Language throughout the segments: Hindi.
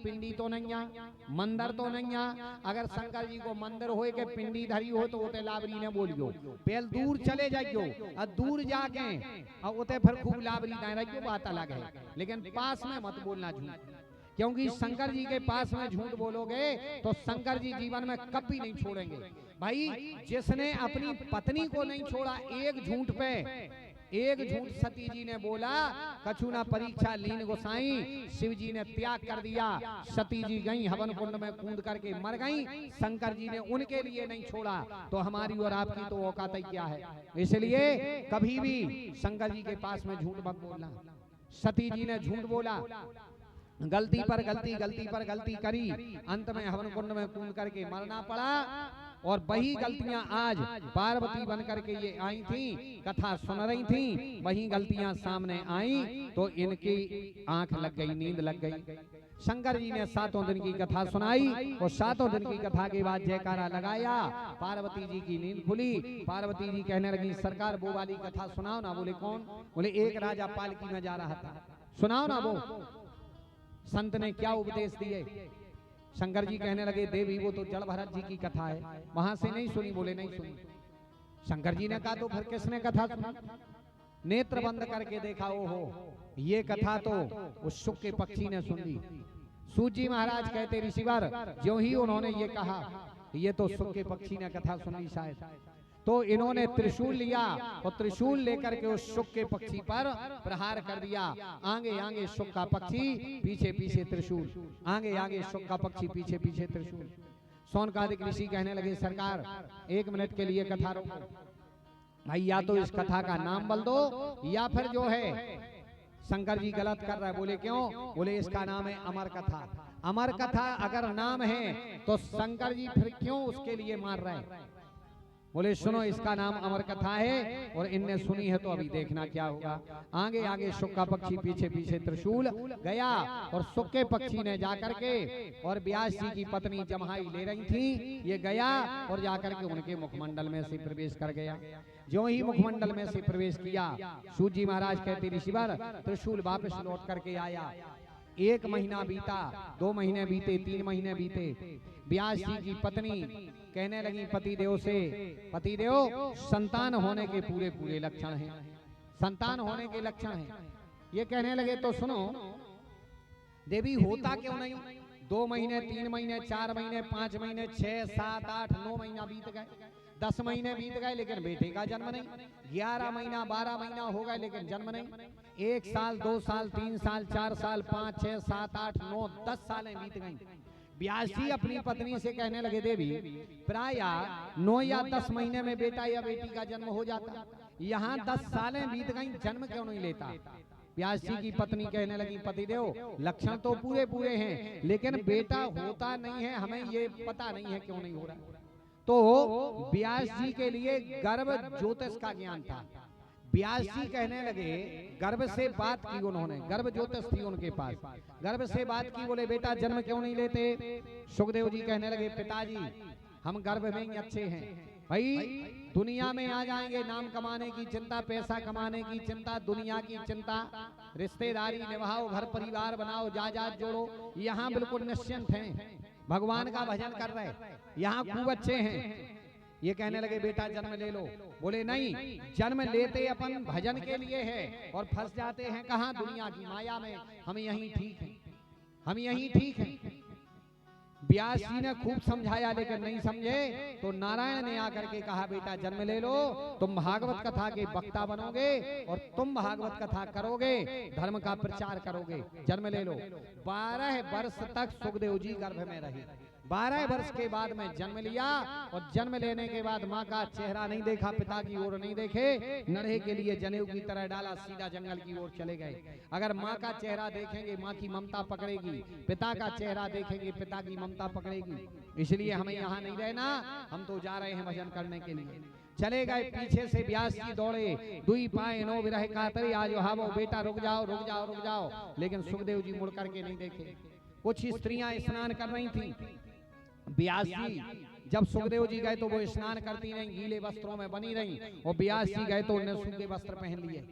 पिंडी तो नहीं आ, मंदिर तो नहीं आ। अगर शंकर जी को मंदिर होए के पिंडी धरी हो तो उते लाबरी ने बोलियो, पहल दूर चले जाइयो और दूर जाके और उते फिर खूब लाबरी दाए रहियो, बात अलग है। लेकिन पास में मत बोलना झूठ, क्योंकि शंकर जी के पास में झूठ बोलोगे तो शंकर जी जीवन में कभी नहीं छोड़ेंगे। भाई जिसने अपनी पत्नी को नहीं छोड़ा एक झूठ पे, एक झूठ सती जी ने बोला, कछु ना परीक्षा लीन गोसाई, शिव जी ने त्याग कर दिया, सती जी गई हवन कुंड में कूद करके मर गई, शंकर जी ने उनके लिए नहीं छोड़ा, तो हमारी और आपकी तो औकात ही क्या है। इसलिए कभी भी शंकर जी के पास में झूठ मत बोलना। सती जी ने झूठ बोला, गलती पर गलती, गलती पर गलती करी, अंत में हवन कुंड में कूद करके मरना पड़ा। और वही गलतियां आज पार्वती बन करके ये आई थी, कथा सुन रही थी, वही गलतियां सामने आई तो इनकी आंख लग गई, नींद लग गई। शंकर जी ने 7 दिन की कथा सुनाई और 7 दिन की कथा के बाद जयकारा लगाया, पार्वती जी की नींद खुली। पार्वती जी कहने लगी, सरकार वो वाली कथा सुनाओ ना। बोले कौन? बोले एक राजा पालकी में जा रहा था, सुनाओ ना वो संत ने क्या उपदेश दिए। शंकर जी कहने लगे, देवी वो तो जल भरत जी की कथा है, वहां से नहीं सुनी। बोले नहीं सुनी। शंकर जी ने कहा तो फिर किसने कथा सुनी? नेत्र बंद करके देखा, ओहो ये कथा तो उस शुक के पक्षी ने सुन ली। सूत जी महाराज कहते ऋषिवर जो ही उन्होंने ये कहा, ये तो शुक के पक्षी ने कथा सुन ली शायद, तो इन्होंने त्रिशूल लिया और त्रिशूल लेकर के उस शुक के पक्षी पर प्रहार कर दिया। आगे आगे शुक का पक्षी, पीछे पीछे त्रिशूल, आगे आगे शुक का पक्षी, पीछे पीछे त्रिशूल। शौनकादिक ऋषि कहने लगे, सरकार 1 मिनट के लिए कथा रोको भाई, या तो इस कथा का नाम बोल दो या फिर जो है शंकर जी गलत कर रहा है। बोले क्यों? बोले इसका नाम है अमर कथा। अमर कथा अगर नाम है तो शंकर जी फिर क्यों उसके लिए मार रहे हैं? बोले सुनो, इसका नाम अमर कथा है और इनने सुनी है तो अभी देखना क्या होगा। आगे आगे शुक का पक्षी, पीछे पीछे त्रिशूल गया और शुक के पक्षी ने जाकर के, और व्यास जी की पत्नी जमहाई ले रही थी, ये गया और जाकर के उनके मुखमंडल में से प्रवेश कर गया। जो ही मुखमंडल में से प्रवेश किया, सूत जी महाराज कहते ऋषिवर त्रिशूल वापस लौट करके आया। 1 महीना बीता, 2 महीने बीते, 3 महीने बीते। व्यास जी की पत्नी कहने लगी पतिदेव से, पतिदेव संतान होने के पूरे पूरे लक्षण हैं, संतान होने के लक्षण हैं। ये कहने लगे तो सुनो देवी होता क्यों नहीं? 2 महीने, 3 महीने, 4 महीने, 5 महीने, 6, 7, 8, 9 महीना बीत गए, 10 महीने बीत गए लेकिन बेटे का जन्म नहीं। 11 महीना, 12 महीना हो गए लेकिन जन्म नहीं। 1 साल, 2 साल, 3 साल, 4 साल, 5, 6, 7, 8, 9, 10 सालें बीत गई। व्यास जी अपनी पत्नी से कहने लगे, देवी प्राय 9 या 10 महीने में बेटा या बेटी का जन्म हो जाता, यहाँ 10 सालें बीत गई, जन्म क्यों नहीं लेता? व्यास जी की पत्नी कहने लगी, पतिदेव लक्षण तो पूरे पूरे हैं लेकिन बेटा होता नहीं है, हमें ये पता नहीं है क्यों नहीं हो रहा। तो व्यास जी के लिए गर्भ ज्योतिष का ज्ञान था। व्यास जी कहने लगे, गर्भ से बात की उन्होंने, गर्भ ज्योतिष थी उनके पास, गर्भ से बात की। बोले बेटा जन्म क्यों नहीं लेते? सुखदेव जी कहने लगे, पिताजी हम गर्भ में ही अच्छे हैं भाई, दुनिया में आ जाएंगे, नाम कमाने की चिंता, पैसा कमाने की चिंता, दुनिया की चिंता, रिश्तेदारी निभाओ, घर परिवार बनाओ, जायदाद जोड़ो, यहाँ बिल्कुल निश्चिंत हैं, भगवान का भजन कर रहे, यहाँ खूब अच्छे हैं। ये कहने लगे बेटा जन्म ले लो। बोले नहीं, जन्म लेते अपन भजन के लिए है और फंस जाते हैं कहाँ? दुनिया की माया में। हम यहीं ठीक हैं, हम यहीं ठीक हैं। व्यास जी ने खूब समझाया लेकिन नहीं समझे, तो नारायण ने आकर के कहा, बेटा जन्म ले लो, तुम भागवत कथा के वक्ता बनोगे और तुम भागवत कथा करोगे, धर्म का प्रचार करोगे, जन्म ले लो। 12 वर्ष तक सुखदेव जी गर्भ में रहे। 12 वर्ष के बाद में जन्म लिया और जन्म लेने के बाद माँ का चेहरा नहीं देखा, पिता की ओर नहीं देखे, नढ़े के लिए जनेऊ की तरह डाला, सीधा जंगल की ओर चले गए। अगर माँ का चेहरा देखेंगे माँ की ममता पकड़ेगी, पिता का चेहरा देखेंगे पिता की ममता पकड़ेगी, इसलिए हमें यहाँ नहीं रहना, हम तो जा रहे हैं भजन करने के लिए। चले गए, पीछे से व्यास जी दौड़े, दुई पाए नो विरह कातरी, आज हावो बेटा रुक जाओ रुक जाओ रुक जाओ, लेकिन सुखदेव जी मुड़ करके नहीं देखे। कुछ स्त्रियां स्नान कर रही थी, व्यास जी जब सुखदेव जी गए तो वो स्नान करती नहीं, गीले वस्त्रों में बनी रही, और व्यास जी गए तो उन्हें सूखे वस्त्र पहन लिए।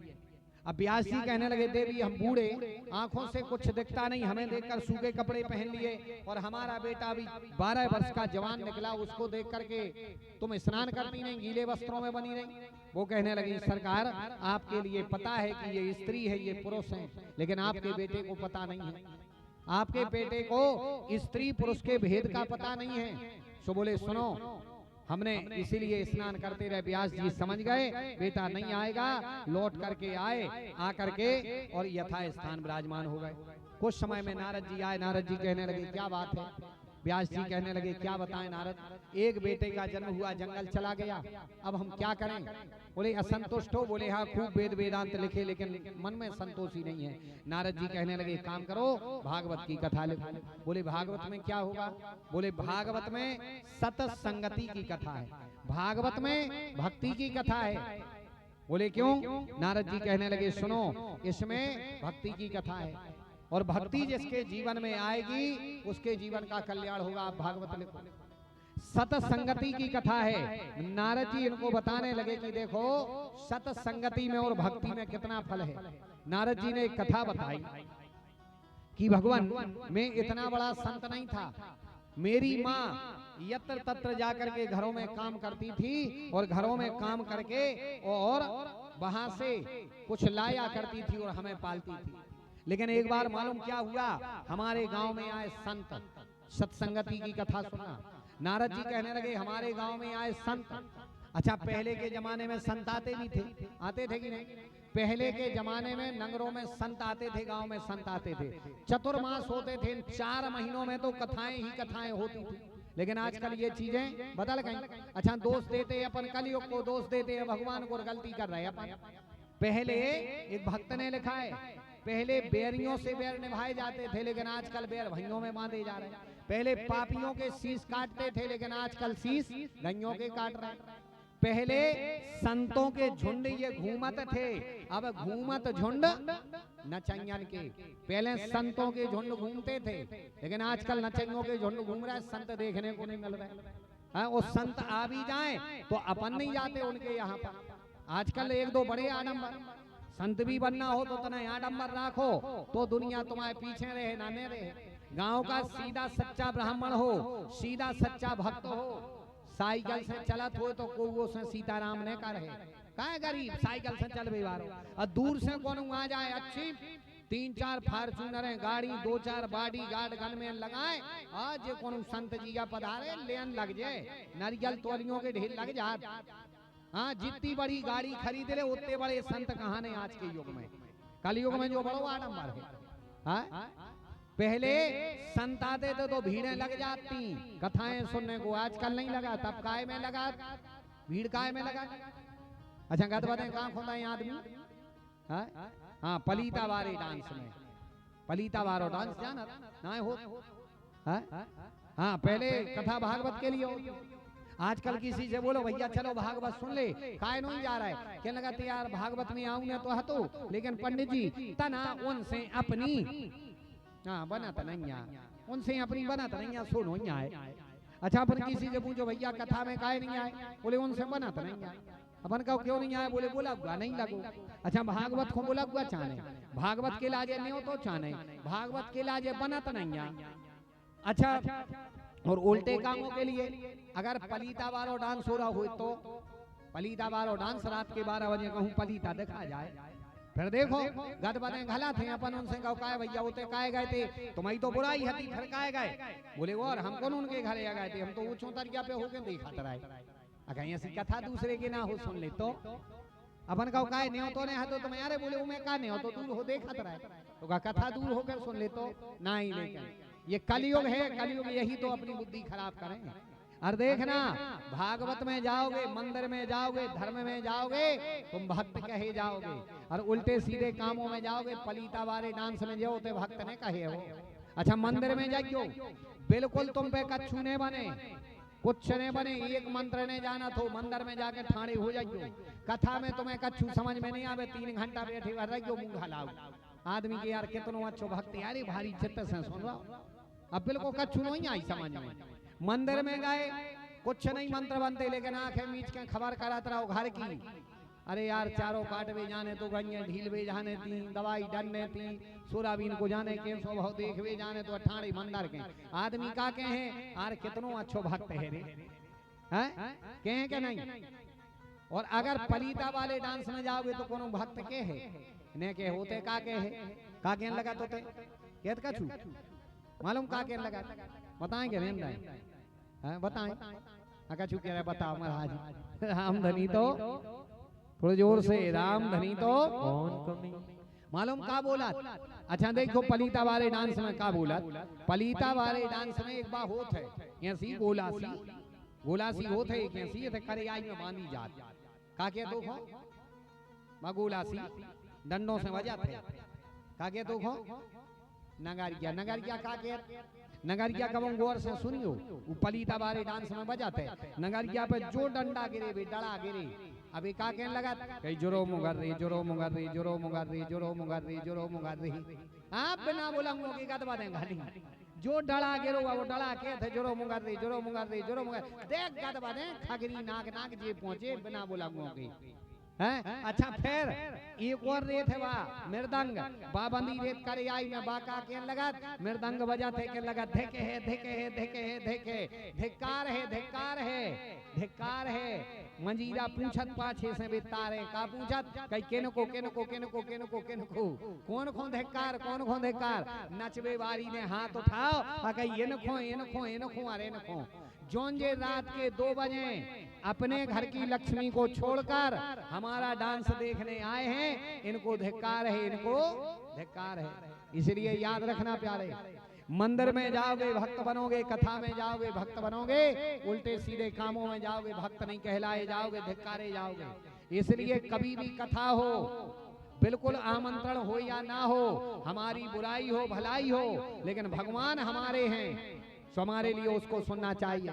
अब व्यास जी कहने लगे देवी हम बूढ़े, आंखों से कुछ दिखता नहीं, हमें देखकर सूखे कपड़े पहन लिए और हमारा बेटा अभी 12 वर्ष का जवान निकला, उसको देख करके तुम स्नान करती नहीं, गीले वस्त्रों में बनी नहीं। वो कहने लगी सरकार आपके लिए पता है कि ये स्त्री है ये पुरुष है, लेकिन आपके बेटे को पता नहीं है, आपके बेटे को स्त्री पुरुष के भेद का पता नहीं है। सो बोले सुनो हमने इसीलिए स्नान करते रहे। व्यास जी समझ गए बेटा नहीं आएगा, लौट करके आए, आकर के और यथा स्थान विराजमान हो गए। कुछ समय में नारद जी आए, नारद जी कहने लगे क्या बात है। व्यास जी कहने लगे क्या बताएं नारद, एक बेटे का जन्म हुआ जंगल चला गया, अब हम क्या करें। बोले असंतुष्ट हो। बोले हाँ खूब वेद वेदांत लिखे लेकिन मन में संतोष ही नहीं है। नारद जी कहने लगे काम करो भागवत की कथा लिखो। बोले भागवत में क्या होगा। बोले भागवत में सतसंगति की कथा है, भागवत में भक्ति की कथा है। बोले क्यों। नारद जी कहने लगे सुनो इसमें भक्ति की कथा है और भक्ति जिसके जीवन में आएगी उसके जीवन का कल्याण होगा। आप भागवत लिखो। सतसंगति की कथा है। नारद जी इनको बताने लगे कि देखो सतसंगति में और भक्ति में कितना फल है। नारद जी ने एक कथा बताई कि भगवान मैं इतना बड़ा संत नहीं था, मेरी माँ यत्र तत्र जाकर के घरों में काम करती थी और घरों में काम करके और वहां से कुछ लाया करती थी और हमें पालती थी। लेकिन एक बार मालूम क्या हुआ, हमारे गांव में आए संत, सत्संगति की कथा सुना। नारद जी कहने लगे हमारे गांव में आए संत। अच्छा पहले के जमाने में संत आते भी थे, आते थे कि नहीं। पहले के जमाने में नगरों में संत आते थे, गांव में संत आते थे, चतुर्मास होते थे, 4 महीनों में तो कथाएं ही कथाएं होती थी। लेकिन आजकल ये चीजें बदल गई। अच्छा दोष देते अपन कलयुग को, दोष देते हैं भगवान को, गलती कर रहे हैं अपन। पहले एक भक्त ने लिखा है पहले बैरियों से बैर निभाए जाते थे लेकिन आजकल बैर भैयों में बांधे जा रहे हैं। पहले पापियों के शीश काटते थे लेकिन आजकल शीश गैयों के काट रहे हैं। पहले संतों के झुंड ये घूमत थे, अब घूमत झुंड नचैयन के। पहले संतों के झुंड घूमते थे लेकिन आजकल नचैयों के झुंड घूम रहे हैं, संत देखने को नहीं मिल रहे। वो संत आ भी जाए तो अपन नहीं जाते उनके यहाँ पर। आजकल 1-2 बड़े आडम्बर, संत भी बनना हो तो तना आडम्बर राखो तो दुनिया तुम्हारे पीछे रहे ना नहीं रहे। गांव का सीधा सच्चा ब्राह्मण हो, सीधा सच्चा भक्त हो, साइकिल से चलत हो तो को से सीताराम ने का रहे का गरीब साइकिल से चल बेवारो। और दूर से कौन आ जाए अच्छी 3-4 फार्चूनर गाड़ी, 2-4 बॉडी गार्ड गन में लगाए, आज कौन संत जी का पधारे लेन लग जाए, नारियल तोलियों के ढेर लग जाए। हाँ जितनी बड़ी गाड़ी खरीद ले उतने बड़े संत कहाँ ने आज के युग में। कलयुग में जो बड़ो आडम्बर है। हाँ पहले संत आते थे तो भीड़ें लग जाती कथाएं सुनने को, आजकल नहीं लगा। तब काय में लगा भीड़, काय में लगा। अच्छा गत बातें कहाँ खोदा है आदमी। हाँ पलीता वारे डांस में, पलीता वारो डांस जाना ना हो। हाँ पहले कथा भागवत के लिए हो। आजकल किसी से बोलो भैया चलो भागवत सुन ले, काय नहीं जा रहा है। क्या लगा यार भागवत में आऊं तो हतो लेकिन पंडित जी तना उनसे अपनी बना तो नहीं है, उनसे अपनी बना तो नहीं है, सुनो ही आए। अच्छा अपन किसी से पूछो भैया कथा में काय नहीं आए, बोले उनसे बना तो नहीं आए। अपन कहो क्यों नहीं आए, बोले बोला हुआ नहीं लगो। अच्छा भागवत को बोला हुआ चाने, भागवत के लाजे नहीं तो चाने, भागवत के लाजे बना तो नहीं आए। अच्छा और उल्टे कामों के लिए अगर पलीता वालो डांस हो रहा हो तो पलीता वालो डांस रात के 12 बजे कहूँ पलीता देखा जाए, फिर देखो गद बने घला थे अपन उनसे कहो काय भैया होते काय गए थे, तुम्हारी तो बुराई हती फिर काय गए। बोले वो और हम कौन उनके घरे गए थे, हम तो ऊंचों तरिया पे होके देखा तराए। अगर ऐसी कथा दूसरे के ना हो सुन ले तो अपन कहो काय नहीं हो तो नहीं हतो तुम्हें, अरे बोले मैं का नहीं हो तो दूर हो देखा तराए, तो कथा दूर होकर सुन ले तो ना ही लेकर। ये कलयुग है, कलयुग यही तो अपनी बुद्धि खराब करें। और देखना भागवत में जाओगे, मंदिर में जाओगे, धर्म में जाओगे तुम भक्त कहे जाओगे, और उल्टे सीधे कामों में जाओगे पलीता वाले डांस में जाओ तो भक्त ने कहे हो। अच्छा मंदिर में जाइयो बिल्कुल तुम पे कच्छू ने बने, कुछ ने बने, एक मंत्र ने जाना तो मंदिर में जाके ठाणे हो जाइयो। कथा में तुम्हें कच्छू समझ में नहीं आवे, 3 घंटा बैठे रहियो मुंह हलाओ। आदमी के यार कितनो अच्छो भक्त यार भारी चित्त से सुन रहा, अब बिल्कुल कच्छू नहीं आई समझ में। मंदिर में गए कुछ नहीं मंत्र बनते लेकिन आंखें मीच के खबर कराते रहो घर की, अरे यार चारों काटवे जाने तो गइया ढीलवे जाने ती दवाई डरने ती सोराबीन को जाने के स्वभाव देखवे जाने तो अठाड़ी मंदर के आदमी का के हैं आर कितनो अच्छो भक्त है रे हैं कहे के नहीं। और अगर पलीता वाले डांस में जाओगे तो कोनो भक्त के है ने के होते का के है का के लगा तो ते केत का छू मालूम का के लगा बताएं के नहीं हैं बताएं अका छू के बताओ महाराज राम धनी तो थोड़े जोर से राम धनी तो कौन कमी मालूम का बोला। अच्छा देखो पलीता वाले डांस में का बोला। पलीता वाले डांस में एक बार होत है ऐसी गोलासी होत है ऐसी थे करे आई में बांधी जात का के तो मगोलासी डंडों से वजह थे का के तो नगारिया का के नगरिया कबम गौर से सुनियो वो पलीता वाले डांस में बजाते नगरिया पे जो डंडा गिरे भी डड़ा गिरे अभी का कहने लगा कई जोरो मुगर रही जोरो मुगर रही जोरो मुगर रही जोरो मुगर रही जोरो मुगर रही आप बिना बोला मुंह की गदबा दें गाली जो डड़ा गिरो वो डड़ा के थे जोरो मुगर रही जोरो मुगर रही जोरो मुगर देख गदबा दें खगरी नाक नाक जे पहुंचे बिना बोला मुंह की हैं। अच्छा फिर एक और रेत है वाह मृदंग बाबंदी रेत करे आई में बाका के लगा मृदंग बजा थे के लगा धेके है धेके है धेके है धेके धिक्कार है धिक्कार है धिक्कार है मंजीरा पूछत पाछे से बेतारे का पूछत कई केनको केनको केनको केनको केनको कौन खो धिक्कार कौन खो धिक्कार नचवे वाली ने हाथ उठाओ आ कई ये नखो अरे नखो जोन जे रात के 2 बजे अपने घर की लक्ष्मी को छोड़कर हमारा डांस देखने आए हैं इनको धिक्कार है इनको धिक्कार है। इसलिए याद रखना प्यारे मंदिर में जाओगे भक्त बनोगे कथा में जाओगे भक्त बनोगे उल्टे सीधे कामों में जाओगे भक्त नहीं कहलाए जाओगे धिक्कारे जाओगे। इसलिए कभी भी कथा हो बिल्कुल आमंत्रण हो या ना हो हमारी बुराई हो भलाई हो लेकिन भगवान हमारे हैं तो हमारे लिए उसको सुनना चाहिए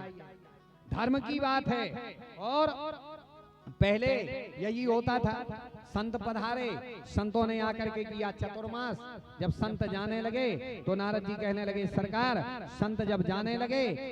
धर्म की बात है। और पहले यही होता था संत पधारे संतों ने आकर के किया चतुर्मास जब संत जाने लगे तो नारद जी कहने लगे सरकार संत जब जाने लगे